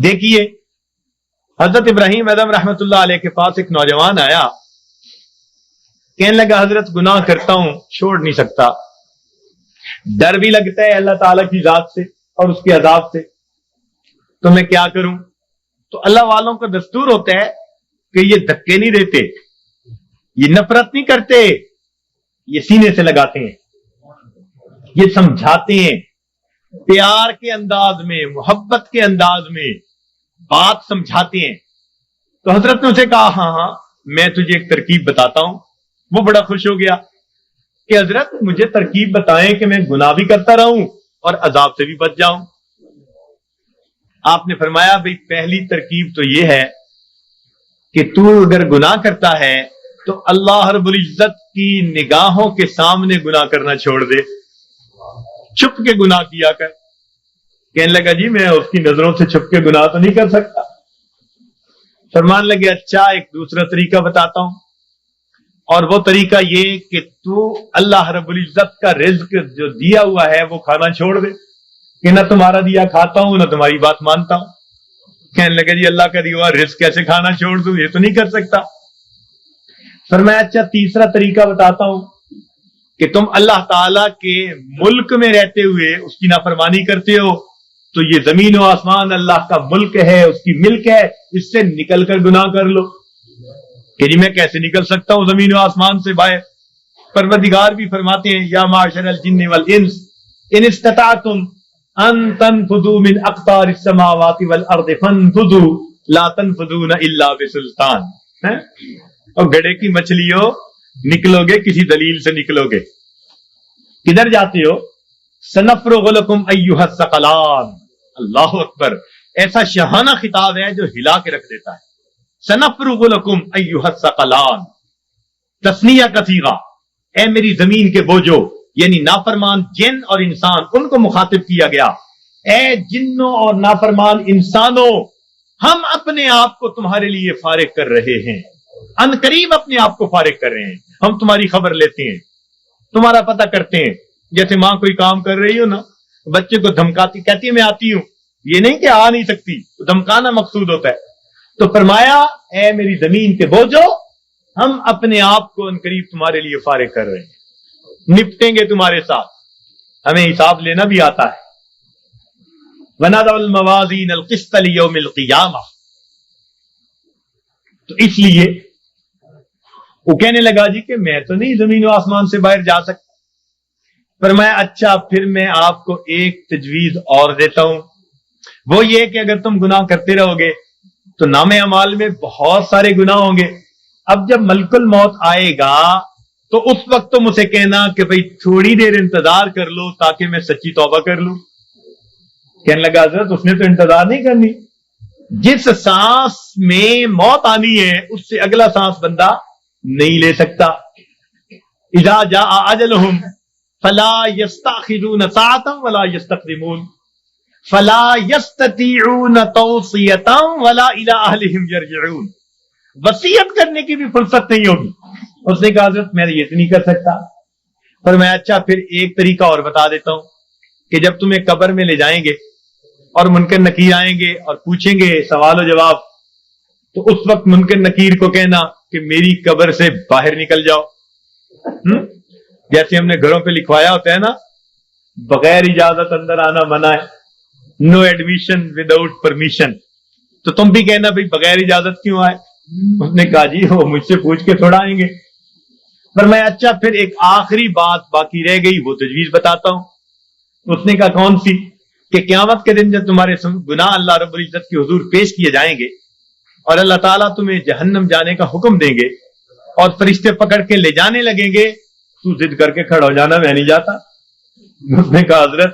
دیکھیے حضرت ابراہیم اعظم رحمت اللہ علیہ کے پاس ایک نوجوان آیا, کہنے لگا حضرت گناہ کرتا ہوں, چھوڑ نہیں سکتا, ڈر بھی لگتا ہے اللہ تعالیٰ کی ذات سے اور اس کے عذاب سے, تو میں کیا کروں؟ تو اللہ والوں کا دستور ہوتا ہے کہ یہ دھکے نہیں دیتے, یہ نفرت نہیں کرتے, یہ سینے سے لگاتے ہیں, یہ سمجھاتے ہیں, پیار کے انداز میں, محبت کے انداز میں بات سمجھاتے ہیں. تو حضرت نے اسے کہا ہاں ہاں میں تجھے ایک ترکیب بتاتا ہوں. وہ بڑا خوش ہو گیا کہ حضرت مجھے ترکیب بتائیں کہ میں گناہ بھی کرتا رہوں اور عذاب سے بھی بچ جاؤں. آپ نے فرمایا بھئی پہلی ترکیب تو یہ ہے کہ تو اگر گناہ کرتا ہے تو اللہ رب العزت کی نگاہوں کے سامنے گناہ کرنا چھوڑ دے, چھپ کے گناہ کیا کر. کہنے لگا جی میں اس کی نظروں سے چھپ کے گناہ تو نہیں کر سکتا. فرمان لگے اچھا ایک دوسرا طریقہ بتاتا ہوں, اور وہ طریقہ یہ کہ تو اللہ رب العزت کا رزق جو دیا ہوا ہے وہ کھانا چھوڑ دے, کہ نہ تمہارا دیا کھاتا ہوں نہ تمہاری بات مانتا ہوں. کہنے لگا جی اللہ کا دیا ہوا رزق کیسے کھانا چھوڑ دوں, یہ تو نہیں کر سکتا. فرمایا اچھا تیسرا طریقہ بتاتا ہوں کہ تم اللہ تعالی کے ملک میں رہتے ہوئے اس کی نافرمانی کرتے ہو, تو یہ زمین و آسمان اللہ کا ملک ہے, اس کی ملک ہے, اس سے نکل کر گناہ کر لو. کہ جی میں کیسے نکل سکتا ہوں زمین و آسمان سے باہر؟ پروردگار بھی فرماتے ہیں یا معاشر الجن والانس ان استطعتم ان تنفذوا من اقطار السماوات والارض فانفذوا لا تنفذون الا بسلطان. اور گڑھے کی مچھلیوں نکلو گے کسی دلیل سے نکلو گے. کدھر جاتے ہو؟ سنفرغ لکم ایھا الثقلان. اللہ اکبر, ایسا شہانہ خطاب ہے جو ہلا کے رکھ دیتا ہے. سنفرغ لکم ایھا الثقلان, تثنیہ کا صیغہ, اے میری زمین کے بوجھو, یعنی نافرمان جن اور انسان, ان کو مخاطب کیا گیا. اے جنوں اور نافرمان انسانوں, ہم اپنے آپ کو تمہارے لیے فارغ کر رہے ہیں, ان قریب اپنے آپ کو فارغ کر رہے ہیں. ہم تمہاری خبر لیتے ہیں, تمہارا پتہ کرتے ہیں. جیسے ماں کوئی کام کر رہی ہو نا, بچے کو دھمکاتی, کہتی ہے میں آتی ہوں, یہ نہیں کہ آ نہیں سکتی, دھمکانا مقصود ہوتا ہے. تو فرمایا اے میری زمین کے بوجھو, ہم اپنے آپ کو ان قریب تمہارے لیے فارغ کر رہے ہیں, نپٹیں گے تمہارے ساتھ, ہمیں حساب لینا بھی آتا ہے. وَنَضَعُ الْمَوَازِينَ الْقِسْطَ لِيَوْمِ الْقِيَامَةِ. تو اس لیے وہ کہنے لگا جی کہ میں تو نہیں زمین و آسمان سے باہر جا سکتا. فرمایا اچھا پھر میں آپ کو ایک تجویز اور دیتا ہوں, وہ یہ کہ اگر تم گناہ کرتے رہو گے تو نام اعمال میں بہت سارے گناہ ہوں گے. اب جب ملک الموت آئے گا تو اس وقت تم اسے کہنا کہ بھئی تھوڑی دیر انتظار کر لو تاکہ میں سچی توبہ کر لوں. کہنے لگا حضرت اس نے تو انتظار نہیں کرنی, جس سانس میں موت آنی ہے اس سے اگلا سانس بندہ نہیں لے سکتا. اذا جاء اجلهم فلا يستأخرون ساعة ولا يستقدمون فلا يستطيعون توصية ولا إلى أهلهم يرجعون. وصیت کرنے کی بھی فرصت نہیں ہوگی. اس نے کہا حضرت میں یہ تو نہیں کر سکتا. پر میں اچھا پھر ایک طریقہ اور بتا دیتا ہوں کہ جب تمہیں قبر میں لے جائیں گے اور منکر نکیر آئیں گے اور پوچھیں گے سوال و جواب, تو اس وقت منکر نکیر کو کہنا کہ میری قبر سے باہر نکل جاؤ. جیسے ہم نے گھروں پہ لکھوایا ہوتا ہے نا, بغیر اجازت اندر آنا منع ہے, نو ایڈمیشن وداؤٹ پرمیشن. تو تم بھی کہنا بھائی بغیر اجازت کیوں آئے؟ اس نے کہا جی وہ مجھ سے پوچھ کے تھوڑا آئیں گے. پر میں اچھا پھر ایک آخری بات باقی رہ گئی, وہ تجویز بتاتا ہوں. اس نے کہا کون سی؟ کہ قیامت کے دن جب تمہارے گناہ اللہ رب العزت کے حضور پیش کیے جائیں گے اور اللہ تعالیٰ تمہیں جہنم جانے کا حکم دیں گے اور فرشتے پکڑ کے لے جانے لگیں گے, تو ضد کر کے کھڑا ہو جانا میں نہیں جاتا. اس نے کہا حضرت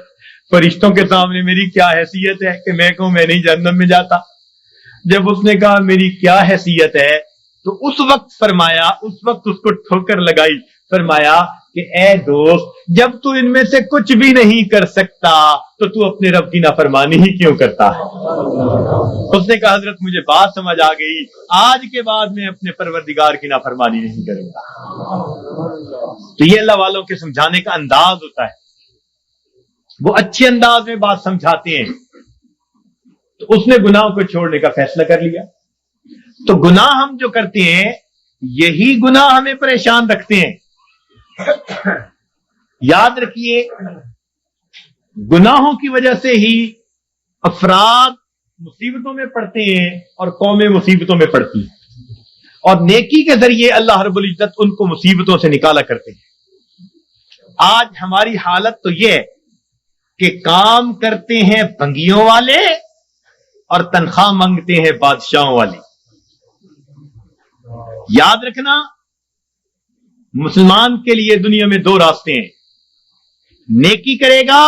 فرشتوں کے سامنے میری کیا حیثیت ہے کہ میں کہوں میں نہیں جہنم میں جاتا. جب اس نے کہا میری کیا حیثیت ہے تو اس وقت فرمایا, اس وقت اس کو ٹھوکر لگائی, فرمایا کہ اے دوست جب تو ان میں سے کچھ بھی نہیں کر سکتا تو تو اپنے رب کی نافرمانی ہی کیوں کرتا ہے؟ اس نے کہا حضرت مجھے بات سمجھ آ گئی, آج کے بعد میں اپنے پروردگار کی نافرمانی نہیں کروں گا. تو یہ اللہ والوں کے سمجھانے کا انداز ہوتا ہے, وہ اچھے انداز میں بات سمجھاتے ہیں. تو اس نے گناہ کو چھوڑنے کا فیصلہ کر لیا. تو گناہ ہم جو کرتے ہیں یہی گناہ ہمیں پریشان رکھتے ہیں. یاد رکھیے گناہوں کی وجہ سے ہی افراد مصیبتوں میں پڑتے ہیں اور قومیں مصیبتوں میں پڑتی ہیں, اور نیکی کے ذریعے اللہ رب العزت ان کو مصیبتوں سے نکالا کرتے ہیں. آج ہماری حالت تو یہ ہے کہ کام کرتے ہیں بھنگیوں والے اور تنخواہ مانگتے ہیں بادشاہوں والے. یاد رکھنا مسلمان کے لیے دنیا میں دو راستے ہیں. نیکی کرے گا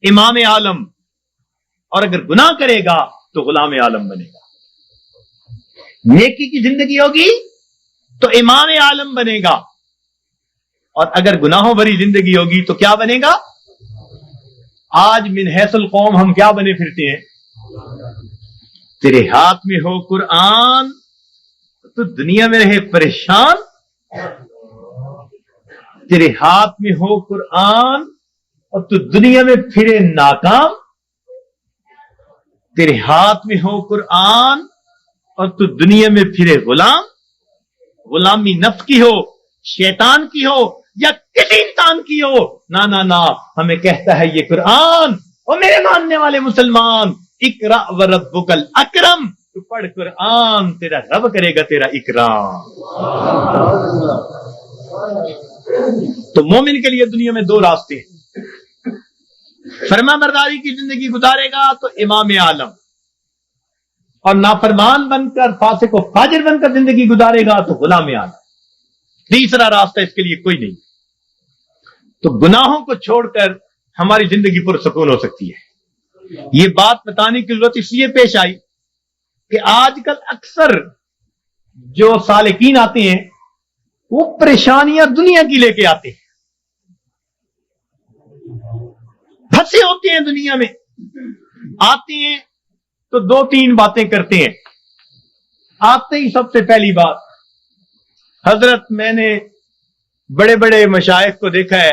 امام عالم, اور اگر گناہ کرے گا تو غلام عالم بنے گا. نیکی کی زندگی ہوگی تو امام عالم بنے گا, اور اگر گناہوں بھری زندگی ہوگی تو کیا بنے گا؟ آج من حیث القوم ہم کیا بنے پھرتے ہیں؟ تیرے ہاتھ میں ہو قرآن تو دنیا میں رہے پریشان, تیرے ہاتھ میں ہو قرآن اور تو دنیا میں پھرے ناکام, تیرے ہاتھ میں ہو قرآن اور تو دنیا میں پھرے غلام. غلامی نفس کی ہو, شیطان کی ہو, یا کسی انسان کی ہو, نہ نہ نہ, ہمیں کہتا ہے یہ قرآن, اور میرے ماننے والے مسلمان, اقرا وربک الاکرم, تو پڑھ قرآن, تیرا رب کرے گا تیرا اکرام. تو مومن کے لیے دنیا میں دو راستے ہیں. فرما برداری کی زندگی گزارے گا تو امام عالم, اور نافرمان بن کر فاسق و فاجر بن کر زندگی گزارے گا تو غلام عالم. تیسرا راستہ اس کے لیے کوئی نہیں. تو گناہوں کو چھوڑ کر ہماری زندگی پرسکون ہو سکتی ہے. یہ بات بتانے کی ضرورت اس لیے پیش آئی کہ آج کل اکثر جو سالکین آتے ہیں وہ پریشانیاں دنیا کی لے کے آتے ہیں, پھنسے ہوتے ہیں دنیا میں. آتے ہیں تو دو تین باتیں کرتے ہیں. آتے ہی سب سے پہلی بات, حضرت میں نے بڑے بڑے مشائخ کو دیکھا ہے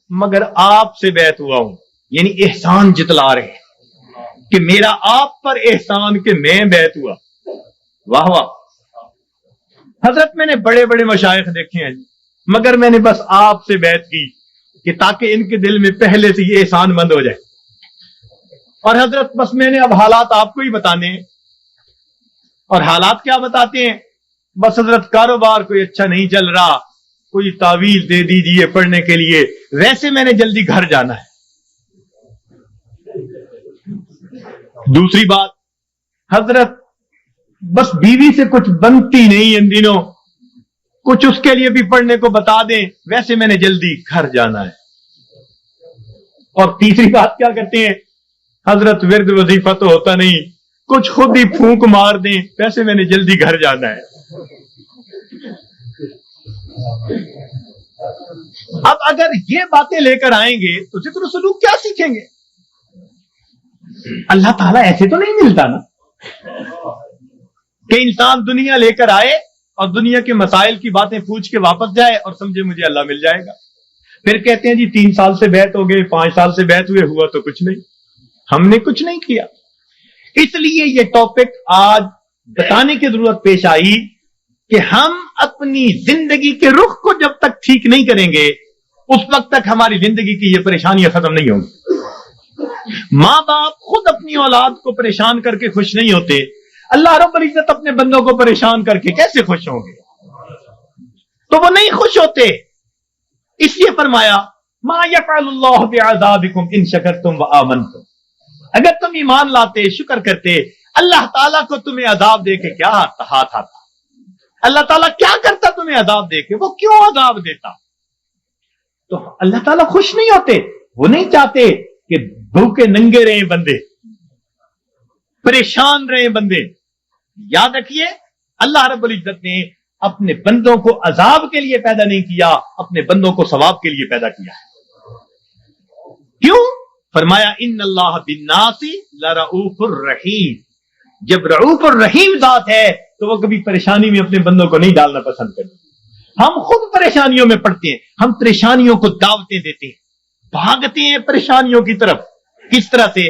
مگر آپ سے بیعت ہوا ہوں, یعنی احسان جتلا رہے ہیں کہ میرا آپ پر احسان کہ میں بیعت ہوا. واہ واہ, حضرت میں نے بڑے بڑے مشائخ دیکھے ہیں مگر میں نے بس آپ سے بیعت کی کہ تاکہ ان کے دل میں پہلے سے یہ احسان مند ہو جائے. اور حضرت بس میں نے اب حالات آپ کو ہی بتانے ہیں. اور حالات کیا بتاتے ہیں؟ بس حضرت کاروبار کوئی اچھا نہیں چل رہا, کوئی تعویذ دے دیجیے پڑھنے کے لیے, ویسے میں نے جلدی گھر جانا ہے. دوسری بات, حضرت بس بیوی سے کچھ بنتی نہیں ان دنوں, کچھ اس کے لیے بھی پڑھنے کو بتا دیں, ویسے میں نے جلدی گھر جانا ہے. اور تیسری بات کیا کرتے ہیں؟ حضرت ورد وظیفہ تو ہوتا نہیں, کچھ خود ہی پھونک مار دیں, ویسے میں نے جلدی گھر جانا ہے. اب اگر یہ باتیں لے کر آئیں گے تو ذکر و سلوک کیا سیکھیں گے؟ اللہ تعالیٰ ایسے تو نہیں ملتا نا کہ انسان دنیا لے کر آئے اور دنیا کے مسائل کی باتیں پوچھ کے واپس جائے اور سمجھے مجھے اللہ مل جائے گا. پھر کہتے ہیں جی 3 سال سے بیعت ہو گئے, 5 سال سے بیعت ہوئے, ہوا تو کچھ نہیں, ہم نے کچھ نہیں کیا. اس لیے یہ ٹاپک آج بتانے کی ضرورت پیش آئی کہ ہم اپنی زندگی کے رخ کو جب تک ٹھیک نہیں کریں گے اس وقت تک ہماری زندگی کی یہ پریشانیاں ختم نہیں ہوں گی. ماں باپ خود اپنی اولاد کو پریشان کر کے خوش نہیں ہوتے, اللہ رب العزت اپنے بندوں کو پریشان کر کے کیسے خوش ہوں گے؟ تو وہ نہیں خوش ہوتے. اس لیے فرمایا ما یفعل اللہ بعذابکم ان شکرتم وآمنتم, اگر تم ایمان لاتے, شکر کرتے, اللہ تعالیٰ کو تمہیں عذاب دے کے کیا ہاتھ آتا؟ اللہ تعالیٰ کیا کرتا تمہیں عذاب دے کے؟ وہ کیوں عذاب دیتا؟ تو اللہ تعالیٰ خوش نہیں ہوتے, وہ نہیں چاہتے کہ بھوکے ننگے رہیں بندے, پریشان رہیں بندے. یاد رکھیے اللہ رب العزت نے اپنے بندوں کو عذاب کے لیے پیدا نہیں کیا, اپنے بندوں کو ثواب کے لیے پیدا کیا ہے. کیوں؟ فرمایا ان اللہ بالناس لرؤوف الرحیم. جب رؤوف الرحیم ذات ہے تو وہ کبھی پریشانی میں اپنے بندوں کو نہیں ڈالنا پسند کرتے. ہم خود پریشانیوں میں پڑتے ہیں, ہم پریشانیوں کو دعوتیں دیتے ہیں, بھاگتے ہیں پریشانیوں کی طرف. کس طرح سے؟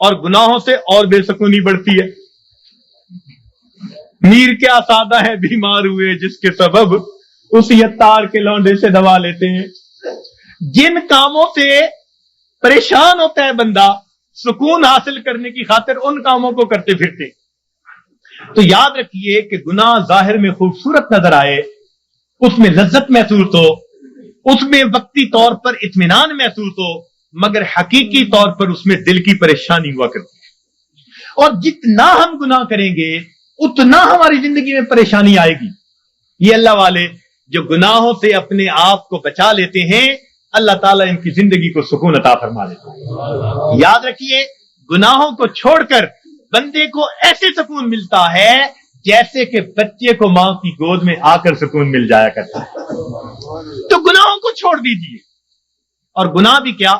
اور گناہوں سے اور بے سکونی بڑھتی ہے. میر کیا سادہ ہے بیمار ہوئے جس کے سبب اسی عطار کے لونڈے سے دوا لیتے ہیں. جن کاموں سے پریشان ہوتا ہے بندہ سکون حاصل کرنے کی خاطر ان کاموں کو کرتے پھرتے. تو یاد رکھیے کہ گناہ ظاہر میں خوبصورت نظر آئے, اس میں لذت محسوس ہو, اس میں وقتی طور پر اطمینان محسوس ہو, مگر حقیقی طور پر اس میں دل کی پریشانی ہوا کرتی ہے. اور جتنا ہم گناہ کریں گے اتنا ہماری زندگی میں پریشانی آئے گی. یہ اللہ والے جو گناہوں سے اپنے آپ کو بچا لیتے ہیں اللہ تعالیٰ ان کی زندگی کو سکون عطا فرما دیتا ہے. یاد رکھیے گناہوں کو چھوڑ کر بندے کو ایسے سکون ملتا ہے جیسے کہ بچے کو ماں کی گود میں آ کر سکون مل جایا کرتا ہے. تو گناہوں کو چھوڑ دیجیے. اور گناہ بھی کیا,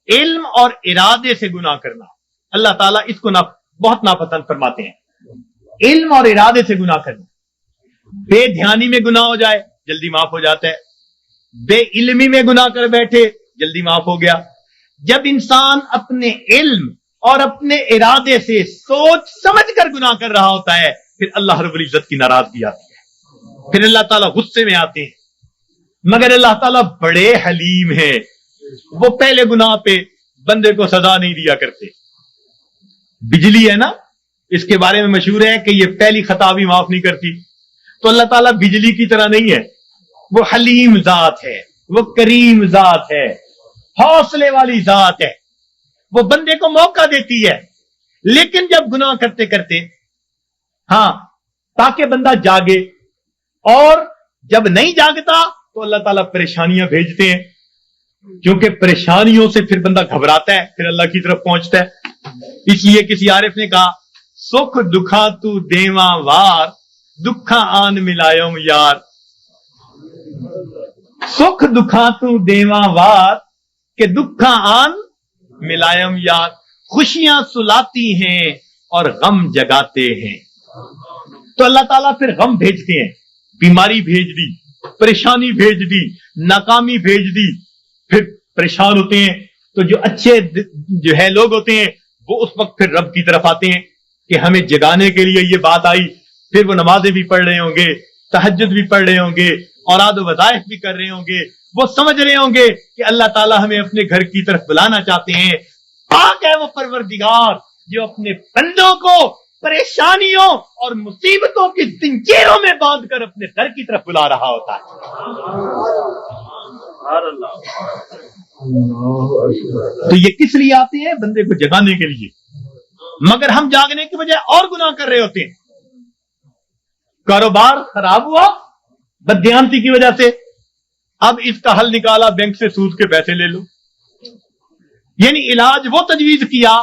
علم اور ارادے سے گناہ کرنا اللہ تعالیٰ اس کو بہت ناپسند فرماتے ہیں. علم اور ارادے سے گناہ کرنا, بے دھیانی میں گناہ ہو جائے جلدی معاف ہو جاتا ہے, بے علمی میں گناہ کر بیٹھے جلدی معاف ہو گیا. جب انسان اپنے علم اور اپنے ارادے سے سوچ سمجھ کر گناہ کر رہا ہوتا ہے پھر اللہ رب العزت کی ناراضگی آتی ہے, پھر اللہ تعالیٰ غصے میں آتے ہیں. مگر اللہ تعالیٰ بڑے حلیم ہیں, وہ پہلے گناہ پہ بندے کو سزا نہیں دیا کرتے. بجلی ہے نا, اس کے بارے میں مشہور ہے کہ یہ پہلی خطا بھی معاف نہیں کرتی. تو اللہ تعالیٰ بجلی کی طرح نہیں ہے, وہ حلیم ذات ہے, وہ کریم ذات ہے, حوصلے والی ذات ہے. وہ بندے کو موقع دیتی ہے, لیکن جب گناہ کرتے کرتے تاکہ بندہ جاگے, اور جب نہیں جاگتا تو اللہ تعالیٰ پریشانیاں بھیجتے ہیں, کیونکہ پریشانیوں سے پھر بندہ گھبراتا ہے, پھر اللہ کی طرف پہنچتا ہے. اس لیے کسی عارف نے کہا سکھ دکھا تو دیواں وار دکھا آن ملایوم یار. سکھ دکھا تو دیواں وار کہ دکھا آن ملائم یار. خوشیاں سلاتی ہیں اور غم جگاتے ہیں. تو اللہ تعالیٰ پھر غم بھیجتے ہیں, بیماری بھیج دی, پریشانی بھیج دی, ناکامی بھیج دی, پھر پریشان ہوتے ہیں. تو جو اچھے جو ہے لوگ ہوتے ہیں وہ اس وقت پھر رب کی طرف آتے ہیں کہ ہمیں جگانے کے لیے یہ بات آئی. پھر وہ نمازیں بھی پڑھ رہے ہوں گے, تہجد بھی پڑھ رہے ہوں گے, اوراد و وظائف بھی کر رہے ہوں گے. وہ سمجھ رہے ہوں گے کہ اللہ تعالیٰ ہمیں اپنے گھر کی طرف بلانا چاہتے ہیں. پاک ہے وہ پروردگار جو اپنے بندوں کو پریشانیوں اور مصیبتوں کی زنجیروں میں باندھ کر اپنے گھر کی طرف بلا رہا ہوتا ہے. تو یہ کس لیے آتے ہیں؟ بندے کو جگانے کے لیے. مگر ہم جاگنے کی بجائے اور گناہ کر رہے ہوتے ہیں. کاروبار خراب ہوا بددیانتی کی وجہ سے, اب اس کا حل نکالا بینک سے سود کے پیسے لے لو. یعنی علاج وہ تجویز کیا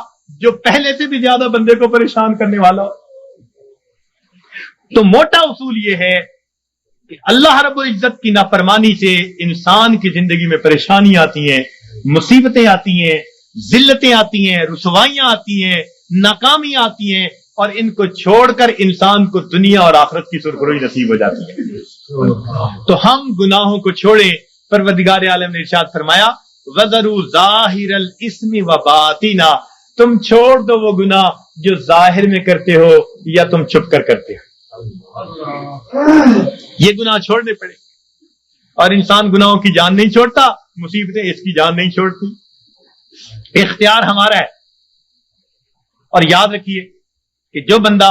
جو پہلے سے بھی زیادہ بندے کو پریشان کرنے والا. تو موٹا اصول یہ ہے کہ اللہ رب العزت کی نافرمانی سے انسان کی زندگی میں پریشانیاں آتی ہیں, مصیبتیں آتی ہیں, ذلتیں آتی ہیں, رسوائیاں آتی ہیں, ناکامیاں آتی ہیں, اور ان کو چھوڑ کر انسان کو دنیا اور آخرت کی سرخروئی نصیب ہو جاتی ہے. تو ہم گناہوں کو چھوڑیں. پروردگار عالم نے ارشاد فرمایا وَذَرُوا ظَاهِرَ الْإِثْمِ وَبَاطِنَهُ, تم چھوڑ دو وہ گناہ جو ظاہر میں کرتے ہو یا تم چھپ کر کرتے ہو. یہ گناہ چھوڑنے پڑے. اور انسان گناہوں کی جان نہیں چھوڑتا, مصیبتیں اس کی جان نہیں چھوڑتی. اختیار ہمارا ہے. اور یاد رکھیے کہ جو بندہ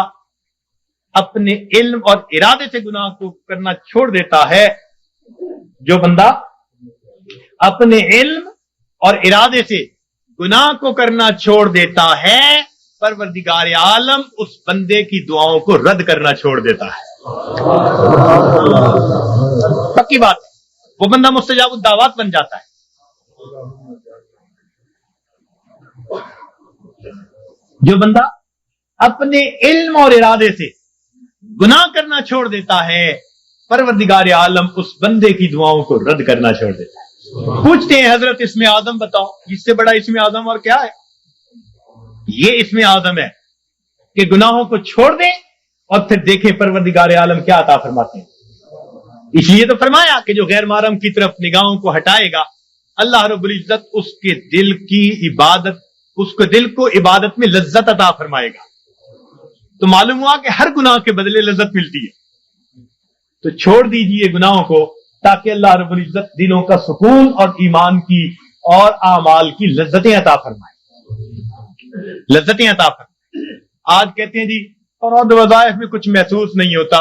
اپنے علم اور ارادے سے گناہ کو کرنا چھوڑ دیتا ہے, جو بندہ اپنے علم اور ارادے سے گناہ کو کرنا چھوڑ دیتا ہے, پروردگار عالم اس بندے کی دعاؤں کو رد کرنا چھوڑ دیتا ہے. پکی بات ہے, وہ بندہ مستجاب الدعوات بن جاتا ہے. جو بندہ اپنے علم اور ارادے سے گناہ کرنا چھوڑ دیتا ہے, پروردگار عالم اس بندے کی دعاؤں کو رد کرنا چھوڑ دیتا ہے. پوچھتے ہیں حضرت اسم اعظم بتاؤ, اس سے بڑا اسم اعظم اور کیا ہے؟ یہ اسم اعظم ہے کہ گناہوں کو چھوڑ دیں اور پھر دیکھیں پروردگار عالم کیا عطا فرماتے ہیں. اس لیے تو فرمایا کہ جو غیر محرم کی طرف نگاہوں کو ہٹائے گا اللہ رب العزت اس کے دل کی عبادت اس کو دل کو عبادت میں لذت عطا فرمائے گا. تو معلوم ہوا کہ ہر گناہ کے بدلے لذت ملتی ہے. تو چھوڑ دیجئے گناہوں کو تاکہ اللہ رب العزت دلوں کا سکون اور ایمان کی اور اعمال کی لذتیں عطا فرمائے. لذتیں عطا فرمائے. آج کہتے ہیں جی اور وظائف میں کچھ محسوس نہیں ہوتا.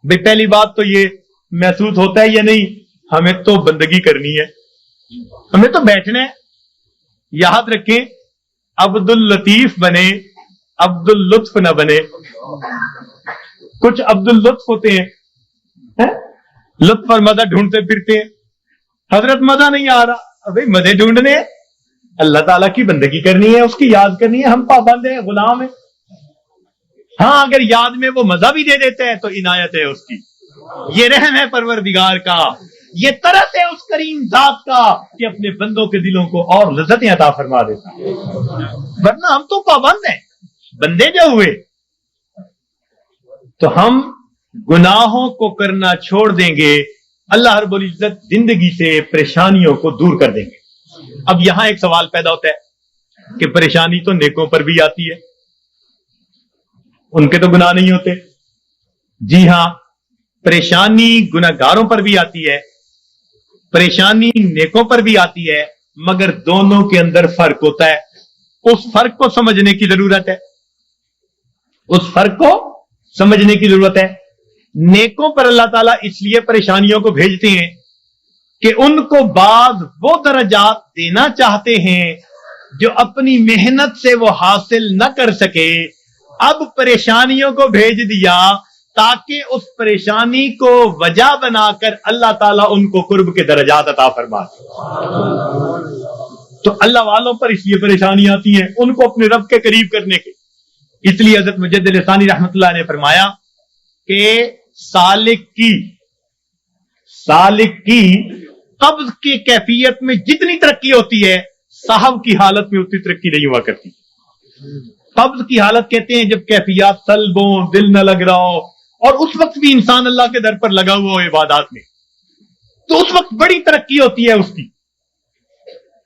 بھئی پہلی بات تو یہ محسوس ہوتا ہے یا نہیں؟ ہمیں تو بندگی کرنی ہے, ہمیں تو بیٹھنا ہے. یاد رکھیں عبد اللطیف بنے, عبد اللطف نہ بنے. کچھ عبد اللطف ہوتے ہیں, لطف اور مزہ ڈھونڈتے پھرتے ہیں. حضرت مزہ نہیں آ رہا, بھائی مزے ڈھونڈنے ہیں. اللہ تعالیٰ کی بندگی کرنی ہے, اس کی یاد کرنی ہے. ہم پابند ہیں, غلام ہیں. ہاں اگر یاد میں وہ مزہ بھی دے دیتے ہیں تو عنایت ہے اس کی. یہ رحم ہے پروردگار کا, یہ طرف ہے اس کریم ذات کا کہ اپنے بندوں کے دلوں کو اور لذتیں عطا فرما دیتا ہے. ورنہ ہم تو پابند ہیں, بندے جو ہوئے تو ہم گناہوں کو کرنا چھوڑ دیں گے, اللہ رب العزت زندگی سے پریشانیوں کو دور کر دیں گے. اب یہاں ایک سوال پیدا ہوتا ہے کہ پریشانی تو نیکوں پر بھی آتی ہے, ان کے تو گناہ نہیں ہوتے. جی ہاں, پریشانی گناہگاروں پر بھی آتی ہے, پریشانی نیکوں پر بھی آتی ہے, مگر دونوں کے اندر فرق ہوتا ہے. اس فرق کو سمجھنے کی ضرورت ہے, اس فرق کو سمجھنے کی ضرورت ہے. نیکوں پر اللہ تعالیٰ اس لیے پریشانیوں کو بھیجتے ہیں کہ ان کو بعض وہ درجات دینا چاہتے ہیں جو اپنی محنت سے وہ حاصل نہ کر سکے. اب پریشانیوں کو بھیج دیا تاکہ اس پریشانی کو وجہ بنا کر اللہ تعالیٰ ان کو قرب کے درجات عطا فرما دے. تو اللہ والوں پر اس لیے پریشانی آتی ہیں ان کو اپنے رب کے قریب کرنے کے. اس لیے حضرت مجدد ثانی رحمۃ اللہ نے فرمایا کہ سالک کی قبض کی کیفیت میں جتنی ترقی ہوتی ہے صاحب کی حالت میں اتنی ترقی نہیں ہوا کرتی. قبض کی حالت کہتے ہیں جب کیفیات سلب ہوں, دل نہ لگ رہا ہو, اور اس وقت بھی انسان اللہ کے در پر لگا ہوا ہو عبادات میں, تو اس وقت بڑی ترقی ہوتی ہے اس کی.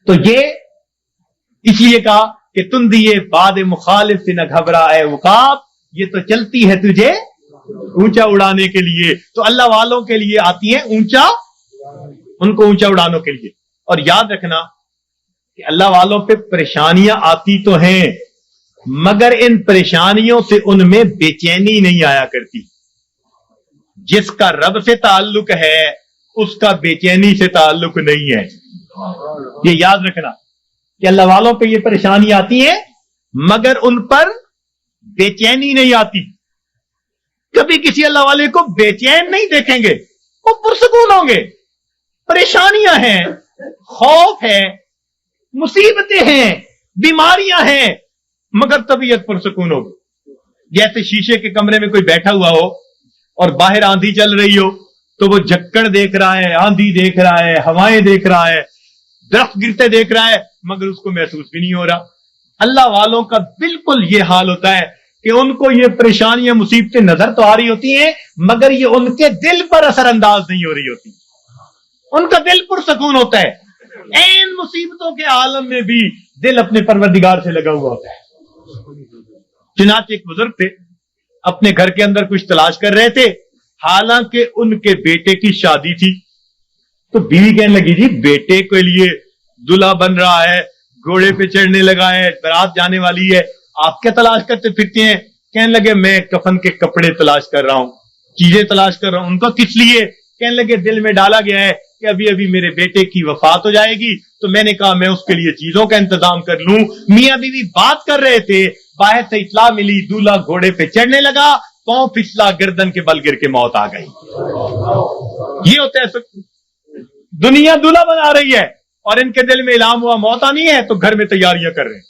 تو یہ اس لیے کہا کہ تم دیے باد مخالف سے نہ گھبرا اے وقاف, یہ تو چلتی ہے تجھے اونچا اڑانے کے لیے. تو اللہ والوں کے لیے آتی ہیں اونچا, ان کو اونچا اڑانوں کے لیے. اور یاد رکھنا کہ اللہ والوں پہ پریشانیاں آتی تو ہیں, مگر ان پریشانیوں سے ان میں بے چینی نہیں آیا کرتی. جس کا رب سے تعلق ہے اس کا بے چینی سے تعلق نہیں ہے. یہ یاد رکھنا کہ اللہ والوں پہ یہ پریشانی آتی ہے مگر ان پر بے چینی نہیں آتی. کبھی کسی اللہ والے کو بے چین نہیں دیکھیں گے, وہ پرسکون ہوں گے. پریشانیاں ہیں, خوف ہے, مصیبتیں ہیں, بیماریاں ہیں, مگر طبیعت پرسکون ہوگی. جیسے شیشے کے کمرے میں کوئی بیٹھا ہوا ہو اور باہر آندھی چل رہی ہو تو وہ جھکڑ دیکھ رہا ہے, آندھی دیکھ رہا ہے, ہوائیں دیکھ رہا ہے, درخت گرتے دیکھ رہا ہے, مگر اس کو محسوس بھی نہیں ہو رہا. اللہ والوں کا بالکل یہ حال ہوتا ہے کہ ان کو یہ پریشانیاں مصیبتیں نظر تو آ رہی ہوتی ہیں مگر یہ ان کے دل پر اثر انداز نہیں ہو رہی ہوتی. ان کا دل پرسکون ہوتا ہے. این مصیبتوں کے عالم میں بھی دل اپنے پروردگار سے لگا ہوا ہوتا ہے. چنانچہ ایک بزرگ تھے, اپنے گھر کے اندر کچھ تلاش کر رہے تھے, حالانکہ ان کے بیٹے کی شادی تھی. تو بیوی کہنے لگی جی بیٹے کے لیے دلہا بن رہا ہے, گھوڑے پہ چڑھنے لگا ہے, بارات جانے والی ہے, آپ کیا تلاش کرتے پھرتے ہیں؟ کہنے لگے میں کفن کے کپڑے تلاش کر رہا ہوں, چیزیں تلاش کر رہا ہوں. ان کا کس لیے؟ کہنے لگے دل میں ڈالا گیا ہے کہ ابھی ابھی میرے بیٹے کی وفات ہو جائے گی, تو میں نے کہا میں اس کے لیے چیزوں کا انتظام کر لوں. میاں بیوی بات کر رہے تھے, باہر سے اطلاع ملی دولہا گھوڑے پہ چڑھنے لگا, پاؤں پھسلا, گردن کے بل گر کے موت آ گئی. یہ ہوتا ہے دنیا دولہا بنا رہی ہے اور ان کے دل میں اعلام ہوا موت آنی ہے تو گھر میں تیاریاں کر رہے ہیں.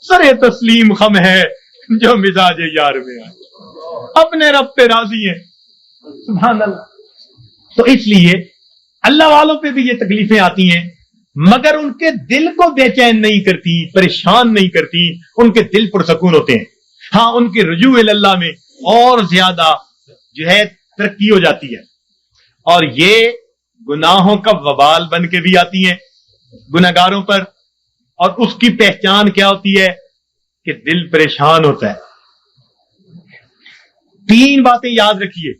سر تسلیم خم ہے جو مزاج یار میں آئے, اپنے رب پہ راضی ہیں. سبحان اللہ. تو اس لیے اللہ والوں پہ بھی یہ تکلیفیں آتی ہیں مگر ان کے دل کو بے چین نہیں کرتی, پریشان نہیں کرتی, ان کے دل پرسکون ہوتے ہیں. ہاں ان کے رجوع اللہ میں اور زیادہ جو ہے ترقی ہو جاتی ہے. اور یہ گناہوں کا وبال بن کے بھی آتی ہیں گناہگاروں پر, اور اس کی پہچان کیا ہوتی ہے کہ دل پریشان ہوتا ہے. 3 باتیں یاد رکھیے,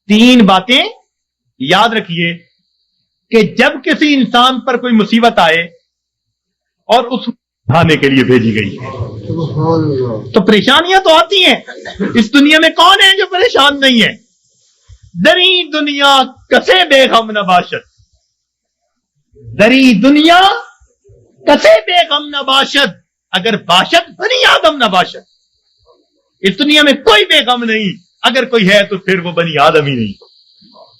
3 باتیں یاد رکھیے کہ جب کسی انسان پر کوئی مصیبت آئے اور اس اٹھانے کے لیے بھیجی گئی ہے تو پریشانیاں تو آتی ہیں. اس دنیا میں کون ہے جو پریشان نہیں ہے؟ دری دنیا کسے بے غم نباشت, دری دنیا کسے بے غم نباشت, اگر باشد بنی آدم نباشت. اس دنیا میں کوئی بے غم نہیں, اگر کوئی ہے تو پھر وہ بنی آدم ہی نہیں.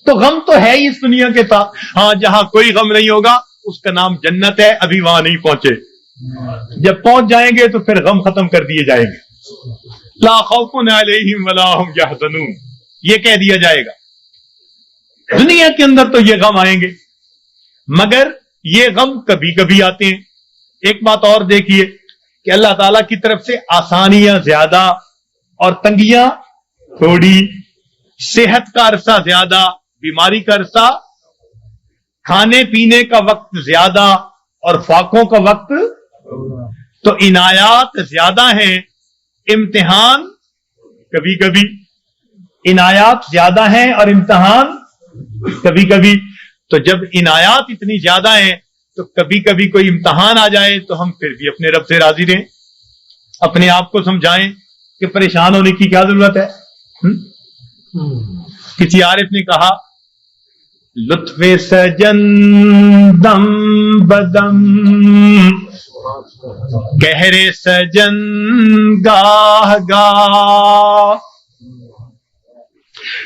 تو غم تو ہے ہی اس دنیا کے ساتھ. ہاں جہاں کوئی غم نہیں ہوگا اس کا نام جنت ہے, ابھی وہاں نہیں پہنچے. جب پہنچ جائیں گے تو پھر غم ختم کر دیے جائیں گے. لا خوف علیہم ولا هم یحزنون, یہ کہہ دیا جائے گا. دنیا کے اندر تو یہ غم آئیں گے, مگر یہ غم کبھی کبھی آتے ہیں. ایک بات اور دیکھیے کہ اللہ تعالیٰ کی طرف سے آسانیاں زیادہ اور تنگیاں تھوڑی, صحت کا عرصہ زیادہ, بیماری کا عرصہ, کھانے پینے کا وقت زیادہ اور فاقوں کا وقت. تو عنایات زیادہ ہیں, امتحان کبھی کبھی. عنایات زیادہ ہیں اور امتحان کبھی کبھی. تو جب عنایات اتنی زیادہ ہیں تو کبھی کبھی کوئی امتحان آ جائے تو ہم پھر بھی اپنے رب سے راضی رہیں, اپنے آپ کو سمجھائیں کہ پریشان ہونے کی کیا ضرورت ہے. کسی عارف نے کہا لطف سجن دم بدم گہرے سجن گاہ گاہ,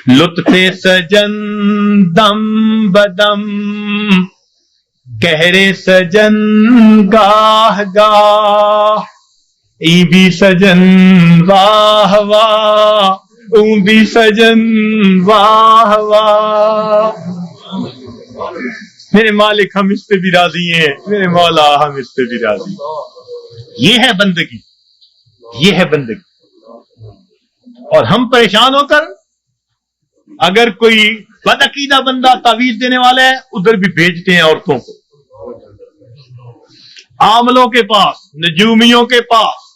لطف سجن دم بدم گہرے سجن گاہ گاہ, ای بھی سجن واہ واہ, اون بھی سجن واہ واہ. میرے مالک ہم اس پہ بھی راضی ہیں, میرے مولا ہم اس پہ بھی راضی ہیں. یہ ہے بندگی, یہ ہے بندگی. اور ہم پریشان ہو کر اگر کوئی بدعقیدہ بندہ تعویذ دینے والا ہے ادھر بھی بھیجتے ہیں عورتوں کو, عاملوں کے پاس, نجومیوں کے پاس,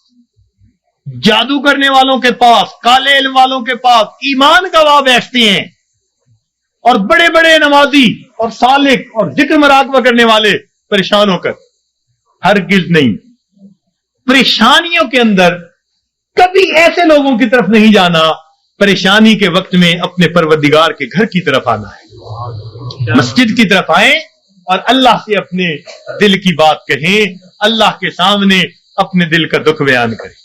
جادو کرنے والوں کے پاس, کالے علم والوں کے پاس. ایمان گواہ بیٹھتے ہیں اور بڑے بڑے نمازی اور سالک اور ذکر مراقبہ کرنے والے پریشان ہو کر. ہرگز نہیں. پریشانیوں کے اندر کبھی ایسے لوگوں کی طرف نہیں جانا, پریشانی کے وقت میں اپنے پروردگار کے گھر کی طرف آنا ہے. مسجد کی طرف آئیں اور اللہ سے اپنے دل کی بات کہیں, اللہ کے سامنے اپنے دل کا دکھ بیان کریں.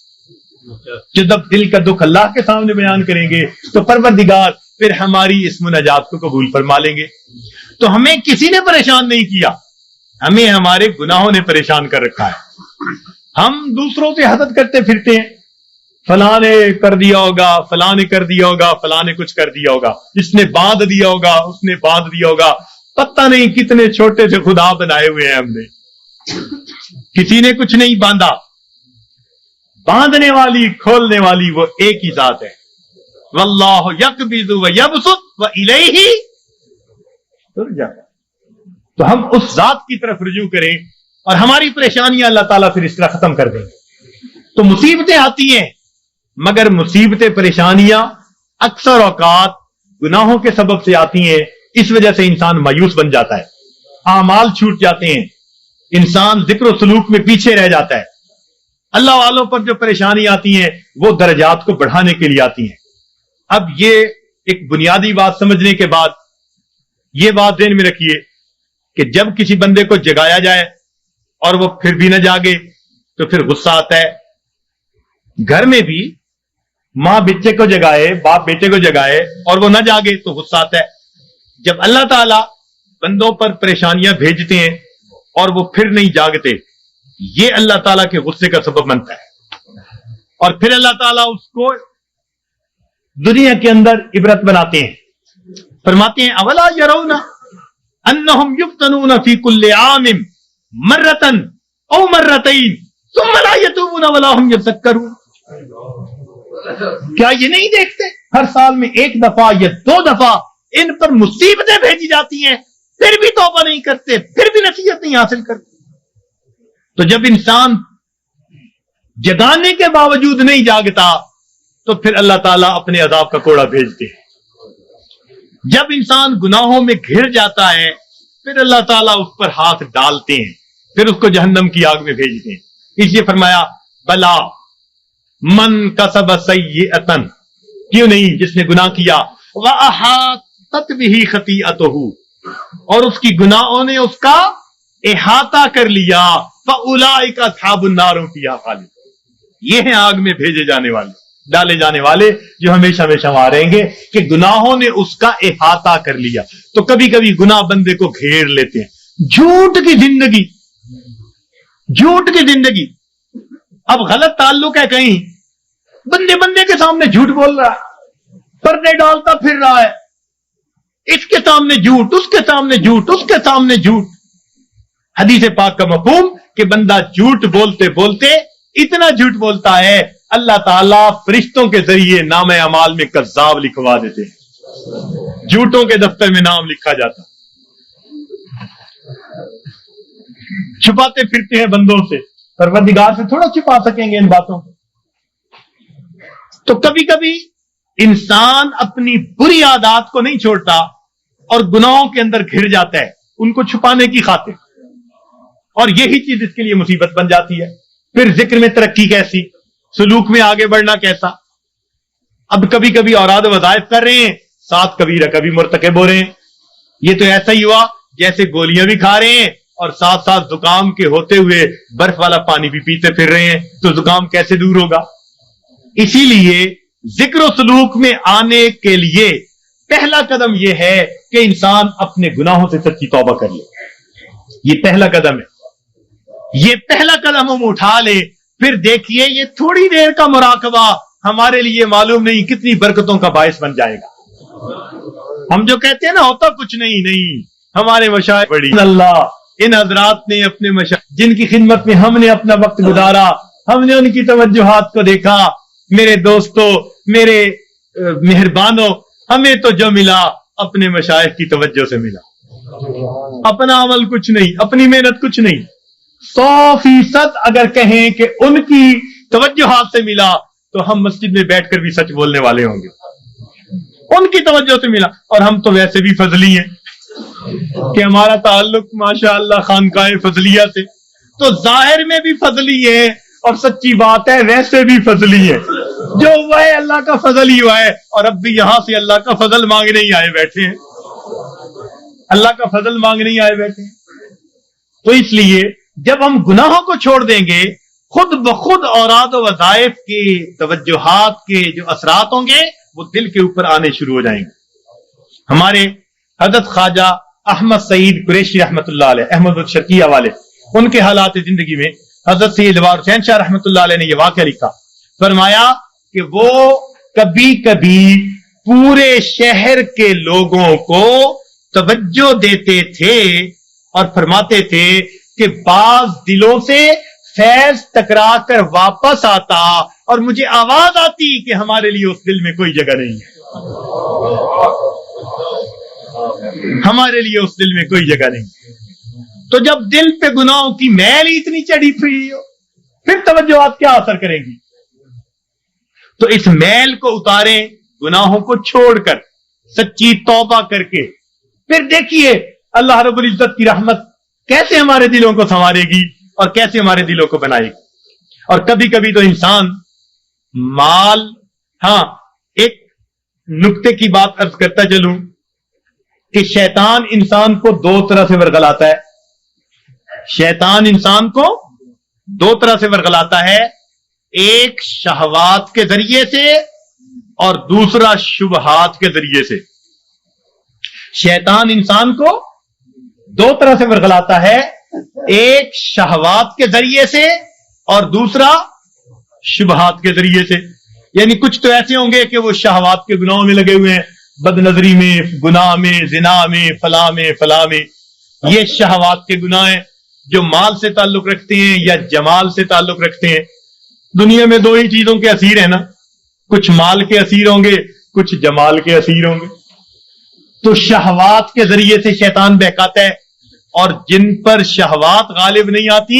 جب دل کا دکھ اللہ کے سامنے بیان کریں گے تو پروردگار پھر ہماری اس مناجات کو قبول فرما لیں گے. تو ہمیں کسی نے پریشان نہیں کیا, ہمیں ہمارے گناہوں نے پریشان کر رکھا ہے. ہم دوسروں سے حسد کرتے پھرتے ہیں, فلاں نے کر دیا ہوگا, فلاں نے کر دیا ہوگا, فلاں نے کچھ کر دیا ہوگا, اس نے باندھ دیا ہوگا, اس نے باندھ دیا ہوگا. پتہ نہیں کتنے چھوٹے سے خدا بنائے ہوئے ہیں ہم نے, کسی نے کچھ نہیں باندھا. باندھنے والی کھولنے والی وہ ایک ہی ذات ہے. واللہ یقبض و یبسط و الیہ ترجع. تو ہم اس ذات کی طرف رجوع کریں اور ہماری پریشانیاں اللہ تعالیٰ پھر اس طرح ختم کر دیں. تو مصیبتیں آتی ہیں, مگر مصیبتیں پریشانیاں اکثر اوقات گناہوں کے سبب سے آتی ہیں. اس وجہ سے انسان مایوس بن جاتا ہے, اعمال چھوٹ جاتے ہیں, انسان ذکر و سلوک میں پیچھے رہ جاتا ہے. اللہ والوں پر جو پریشانی آتی ہیں وہ درجات کو بڑھانے کے لیے آتی ہیں. اب یہ ایک بنیادی بات سمجھنے کے بعد یہ بات ذہن میں رکھیے کہ جب کسی بندے کو جگایا جائے اور وہ پھر بھی نہ جاگے تو پھر غصہ آتا ہے. گھر میں بھی ماں بچے کو جگائے, باپ بیٹے کو جگائے اور وہ نہ جاگے تو غصہ آتا ہے. جب اللہ تعالیٰ بندوں پر پریشانیاں بھیجتے ہیں اور وہ پھر نہیں جاگتے, یہ اللہ تعالیٰ کے غصے کا سبب بنتا ہے. اور پھر اللہ تعالیٰ اس کو دنیا کے اندر عبرت بناتے ہیں. فرماتے ہیں اولا یرون انہم یفتنون فی کل عام مرتن او مرتین ثم لا یتوبون ولا هم یذکرون. کیا یہ نہیں دیکھتے ہر سال میں 1 دفعہ یا 2 دفعہ ان پر مصیبتیں بھیجی جاتی ہیں, پھر بھی توبہ نہیں کرتے, پھر بھی نصیحت نہیں حاصل کرتے. تو جب انسان جگانے کے باوجود نہیں جاگتا تو پھر اللہ تعالیٰ اپنے عذاب کا کوڑا بھیجتے ہیں۔ جب انسان گناہوں میں گھر جاتا ہے پھر اللہ تعالیٰ اس پر ہاتھ ڈالتے ہیں، پھر اس کو جہنم کی آگ میں بھیجتے ہیں۔ اس لیے فرمایا بلا من کسب سیئۃ، کیوں نہیں جس نے گناہ کیا وَأَحَاطَتْ بِهِ خَطِیئَتُهُ، اور اس کی گناہوں نے اس کا احاطہ کر لیا، فَأُولَٰئِکَ أَصْحَابُ النَّارِ هُمْ فِیہَا خَالِدُونَ، یہ ہیں آگ میں بھیجے جانے والے، ڈالے جانے والے، جو ہمیشہ ہمیشہ وہاں رہیں گے، کہ گناہوں نے اس کا احاطہ کر لیا۔ تو کبھی کبھی گناہ بندے کو گھیر لیتے ہیں، جھوٹ کی زندگی، جھوٹ کی زندگی، اب غلط تعلق ہے کہیں، بندے بندے کے سامنے جھوٹ بول رہا ہے، پردے ڈالتا پھر رہا ہے، اس کے سامنے جھوٹ، اس کے سامنے جھوٹ، اس کے سامنے جھوٹ۔ حدیث پاک کا مفہوم کہ بندہ جھوٹ بولتے بولتے اتنا جھوٹ بولتا ہے اللہ تعالیٰ فرشتوں کے ذریعے نام اعمال میں کذاب لکھوا دیتے ہیں، جھوٹوں کے دفتر میں نام لکھا جاتا، چھپاتے پھرتے ہیں بندوں سے، پروردگار سے تھوڑا چھپا سکیں گے ان باتوں کو۔ تو کبھی کبھی انسان اپنی بری عادات کو نہیں چھوڑتا اور گناہوں کے اندر گھر جاتا ہے ان کو چھپانے کی خاطر، اور یہی چیز اس کے لیے مصیبت بن جاتی ہے۔ پھر ذکر میں ترقی کیسی، سلوک میں آگے بڑھنا کیسا؟ اب کبھی کبھی اوراد وظائف کر رہے ہیں، ساتھ کبیرہ کبھی مرتکب ہو رہے ہیں، یہ تو ایسا ہی ہوا جیسے گولیاں بھی کھا رہے ہیں اور ساتھ ساتھ زکام کے ہوتے ہوئے برف والا پانی بھی پیتے پھر رہے ہیں، تو زکام کیسے دور ہوگا؟ اسی لیے ذکر و سلوک میں آنے کے لیے پہلا قدم یہ ہے کہ انسان اپنے گناہوں سے سچی توبہ کر لے، یہ پہلا قدم ہے، یہ پہلا قدم ہم اٹھا لیں، پھر دیکھیے یہ تھوڑی دیر کا مراقبہ ہمارے لیے معلوم نہیں کتنی برکتوں کا باعث بن جائے گا۔ ہم جو کہتے ہیں نا ہوتا کچھ نہیں، ہمارے مشائخ بڑی اللہ، ان حضرات نے اپنے مشائخ جن کی خدمت میں ہم نے اپنا وقت گزارا، ہم نے ان کی توجہات کو دیکھا، میرے دوستوں، میرے مہربانوں، ہمیں تو جو ملا اپنے مشائخ کی توجہ سے ملا، اپنا عمل کچھ نہیں، اپنی محنت کچھ نہیں، 100% اگر کہیں کہ ان کی توجہات سے ملا تو ہم مسجد میں بیٹھ کر بھی سچ بولنے والے ہوں گے، ان کی توجہ سے ملا۔ اور ہم تو ویسے بھی فضلی ہیں کہ ہمارا تعلق ماشاءاللہ خانقاہ فضلیہ سے، تو ظاہر میں بھی فضلی ہے اور سچی بات ہے ویسے بھی فضلی ہے، جو ہوا ہے اللہ کا فضل ہی ہوا ہے، اور اب بھی یہاں سے اللہ کا فضل مانگنے ہی آئے بیٹھے ہیں، اللہ کا فضل مانگنے ہی آئے بیٹھے ہیں۔ تو اس لیے جب ہم گناہوں کو چھوڑ دیں گے خود بخود اوراد و وظائف کے توجہات کے جو اثرات ہوں گے وہ دل کے اوپر آنے شروع ہو جائیں گے۔ ہمارے حضرت خواجہ احمد سعید قریشی رحمۃ اللہ علیہ، احمد الشرقیہ والے، ان کے حالات زندگی میں حضرت سید وار حسین شاہ رحمۃ اللہ علیہ نے یہ واقعہ لکھا، فرمایا کہ وہ کبھی کبھی پورے شہر کے لوگوں کو توجہ دیتے تھے اور فرماتے تھے کہ بعض دلوں سے فیض ٹکرا کر واپس آتا اور مجھے آواز آتی کہ ہمارے لیے اس دل میں کوئی جگہ نہیں ہے، ہمارے لیے اس دل میں کوئی جگہ نہیں۔ تو جب دل پہ گناہوں کی میل ہی اتنی چڑھی ہوئی ہو پھر توجہات کیا اثر کریں گی؟ تو اس میل کو اتاریں، گناہوں کو چھوڑ کر سچی توبہ کر کے، پھر دیکھیے اللہ رب العزت کی رحمت کیسے ہمارے دلوں کو سنوارے گی اور کیسے ہمارے دلوں کو بنائے گی۔ اور کبھی کبھی تو انسان مال، ہاں ایک نکتے کی بات عرض کرتا چلوں کہ شیطان انسان کو دو طرح سے ورگلاتا ہے، شیطان انسان کو دو طرح سے ورگلاتا ہے، ایک شہوات کے ذریعے سے اور دوسرا شبہات کے ذریعے سے۔ شیطان انسان کو دو طرح سے ورگلاتا ہے، ایک شہوات کے ذریعے سے اور دوسرا شبہات کے ذریعے سے۔ یعنی کچھ تو ایسے ہوں گے کہ وہ شہوات کے گناہوں میں لگے ہوئے ہیں، بد نظری میں، گناہ میں، زنا میں، فلاں میں، فلاں میں، یہ شہوات کے گناہ ہیں جو مال سے تعلق رکھتے ہیں یا جمال سے تعلق رکھتے ہیں۔ دنیا میں دو ہی چیزوں کے اسیر ہیں نا، کچھ مال کے اسیر ہوں گے، کچھ جمال کے اسیر ہوں گے۔ تو شہوات کے ذریعے سے شیطان بہکاتا ہے، اور جن پر شہوات غالب نہیں آتی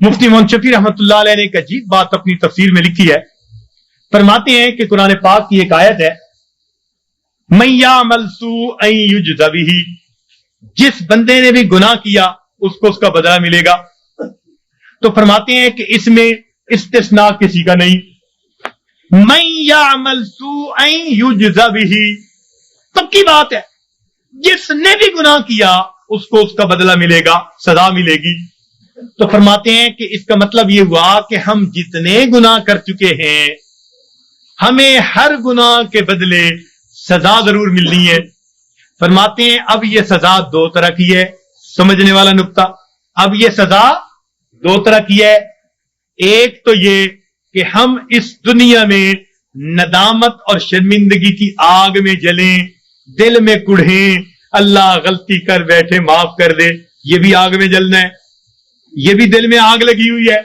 مفتی محمد شفیع رحمۃ اللہ علیہ نے ایک عجیب بات اپنی تفسیر میں لکھی ہے. فرماتے ہیں کہ قرآن پاک کی ایک آیت ہے من یعمل سوءا یجز بہ، جس بندے نے بھی گناہ کیا اس کو اس کا بدلہ ملے گا. تو فرماتے ہیں کہ اس میں استثناء کسی کا نہیں. من یعمل سوءا یجز بہ، پکی بات ہے، جس نے بھی گناہ کیا اس کو اس کا بدلہ ملے گا، سزا ملے گی. تو فرماتے ہیں کہ اس کا مطلب یہ ہوا کہ ہم جتنے گناہ کر چکے ہیں ہمیں ہر گناہ کے بدلے سزا ضرور ملنی ہے. فرماتے ہیں اب یہ سزا دو طرح کی ہے، سمجھنے والا نقطہ، اب یہ سزا دو طرح کی ہے. ایک تو یہ کہ ہم اس دنیا میں ندامت اور شرمندگی کی آگ میں جلیں، دل میں کڑھیں، اللہ غلطی کر بیٹھے معاف کر دے، یہ بھی آگ میں جلنا ہے، یہ بھی دل میں آگ لگی ہوئی ہے،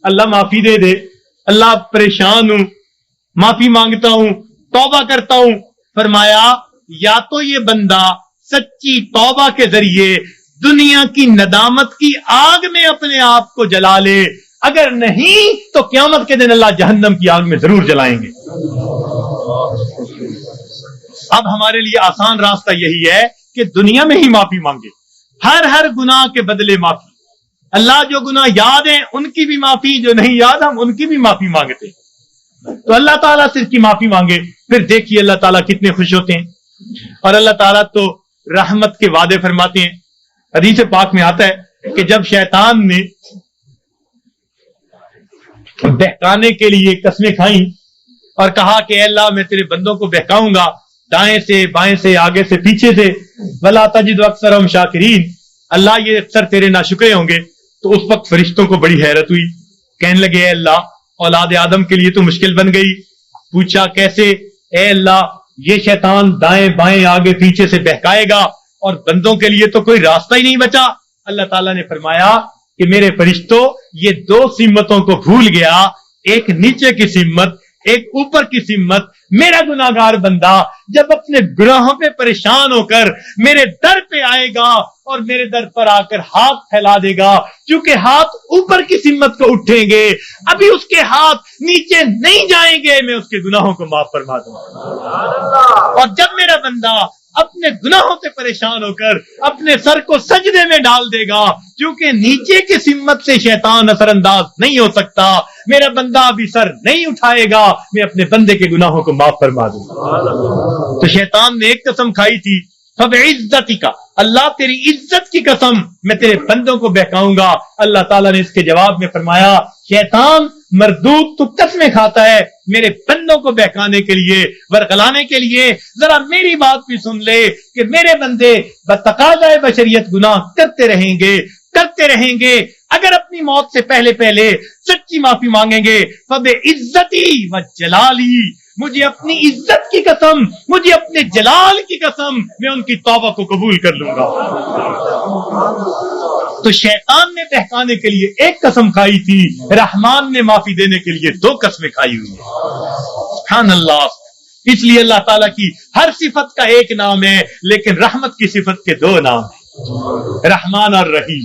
اللہ معافی دے دے، اللہ پریشان ہوں، معافی مانگتا ہوں، توبہ کرتا ہوں. فرمایا یا تو یہ بندہ سچی توبہ کے ذریعے دنیا کی ندامت کی آگ میں اپنے آپ کو جلا لے، اگر نہیں تو قیامت کے دن اللہ جہنم کی آگ میں ضرور جلائیں گے. اب ہمارے لیے آسان راستہ یہی ہے کہ دنیا میں ہی معافی مانگے، ہر گناہ کے بدلے معافی. اللہ جو گناہ یاد ہیں ان کی بھی معافی، جو نہیں یاد ہم ان کی بھی معافی مانگتے. تو اللہ تعالیٰ سے اس کی معافی مانگے، پھر دیکھیے اللہ تعالیٰ کتنے خوش ہوتے ہیں. اور اللہ تعالیٰ تو رحمت کے وعدے فرماتے ہیں. حدیث پاک میں آتا ہے کہ جب شیطان نے بہکانے کے لیے قسمیں کھائیں اور کہا کہ اے اللہ میں تیرے بندوں کو بہکاؤں گا دائیں سے بائیں سے آگے سے پیچھے سے، وَلَا تَجِدُ أَكْثَرَهُمْ شَاكِرِينَ، اللہ یہ اکثر تیرے ناشکرے ہوں گے. تو اس وقت فرشتوں کو بڑی حیرت ہوئی، کہنے لگے اے اللہ اولاد آدم کے لیے تو مشکل بن گئی. پوچھا کیسے؟ اے اللہ یہ شیطان دائیں بائیں آگے پیچھے سے بہکائے گا اور بندوں کے لیے تو کوئی راستہ ہی نہیں بچا. اللہ تعالیٰ نے فرمایا کہ میرے فرشتوں یہ دو سمتوں کو بھول گیا، ایک نیچے کی سمت، ایک اوپر کی سمت. میرا گناہگار بندہ جب اپنے گناہوں پہ پریشان ہو کر میرے در پہ آئے گا اور میرے در پر آ کر ہاتھ پھیلا دے گا، کیونکہ ہاتھ اوپر کی سمت کو اٹھیں گے، ابھی اس کے ہاتھ نیچے نہیں جائیں گے، میں اس کے گناہوں کو معاف فرما دوں گا. اور جب میرا بندہ اپنے گناہوں سے پریشان ہو کر اپنے سر کو سجدے میں ڈال دے گا، کیونکہ نیچے کی سمت سے شیطان اثر انداز نہیں ہو سکتا، میرا بندہ ابھی سر نہیں اٹھائے گا، میں اپنے بندے کے گناہوں کو معاف فرما دوں گا. تو شیطان نے ایک قسم کھائی تھی، فَبِعِزَّتِكَ، اللہ تیری عزت کی قسم میں تیرے بندوں کو بہکاؤں گا. اللہ تعالیٰ نے اس کے جواب میں فرمایا شیطان مردود تو قسمیں کھاتا ہے میرے بندوں کو بہکانے کے لیے، ورغلانے کے لیے. ذرا میری بات بھی سن لے کہ میرے بندے بتقاضائے بشریت گناہ کرتے رہیں گے اگر اپنی موت سے پہلے سچی معافی مانگیں گے. فَبِعِزَّتِي وَجَلَالِي، مجھے اپنی عزت کی قسم، مجھے اپنے جلال کی قسم، میں ان کی توبہ کو قبول کر لوں گا. تو شیطان نے بہکانے کے لیے ایک قسم کھائی تھی، رحمان نے معافی دینے کے لیے دو قسمیں کھائی ہوئی ہیں. سبحان اللہ. اس لیے اللہ تعالیٰ کی ہر صفت کا ایک نام ہے، لیکن رحمت کی صفت کے دو نام ہیں، رحمان اور رحیم.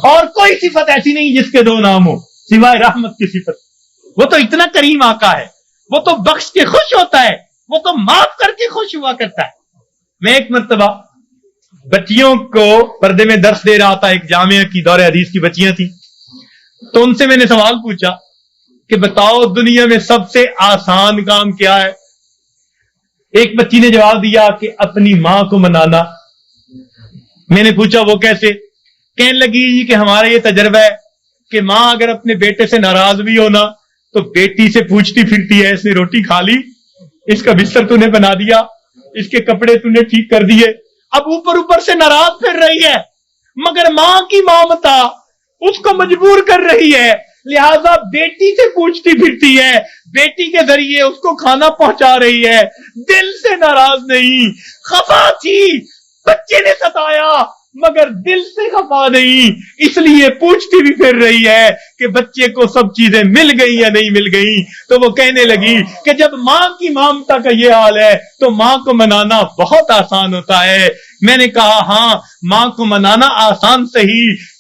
اور کوئی صفت ایسی نہیں جس کے دو نام ہو سوائے رحمت کی صفت. وہ تو اتنا کریم آقا ہے، وہ تو بخش کے خوش ہوتا ہے، وہ تو معاف کر کے خوش ہوا کرتا ہے. میں ایک مرتبہ بچیوں کو پردے میں درس دے رہا تھا، ایک جامعہ کی دور حدیث کی بچیاں تھیں. تو ان سے میں نے سوال پوچھا کہ بتاؤ دنیا میں سب سے آسان کام کیا ہے؟ ایک بچی نے جواب دیا کہ اپنی ماں کو منانا. میں نے پوچھا وہ کیسے؟ کہنے لگی کہ ہمارا یہ تجربہ ہے کہ ماں اگر اپنے بیٹے سے ناراض بھی ہونا تو بیٹی سے پوچھتی پھرتی ہے اس نے روٹی کھا لی، اس کا بستر تو نے بنا دیا، اس کے کپڑے تو نے ٹھیک کر دیے. اب اوپر سے ناراض پھر رہی ہے، مگر ماں کی مامتا اس کو مجبور کر رہی ہے، لہذا بیٹی سے پوچھتی پھرتی ہے، بیٹی کے ذریعے اس کو کھانا پہنچا رہی ہے. دل سے ناراض نہیں، خفا تھی، بچے نے ستایا مگر دل سے خفا نہیں، اس لیے پوچھتی بھی پھر رہی ہے کہ بچے کو سب چیزیں مل گئی یا نہیں مل گئی. تو وہ کہنے لگی کہ جب ماں کی مامتا کا یہ حال ہے تو ماں کو منانا بہت آسان ہوتا ہے. میں نے کہا ہاں ماں کو منانا آسان صحیح،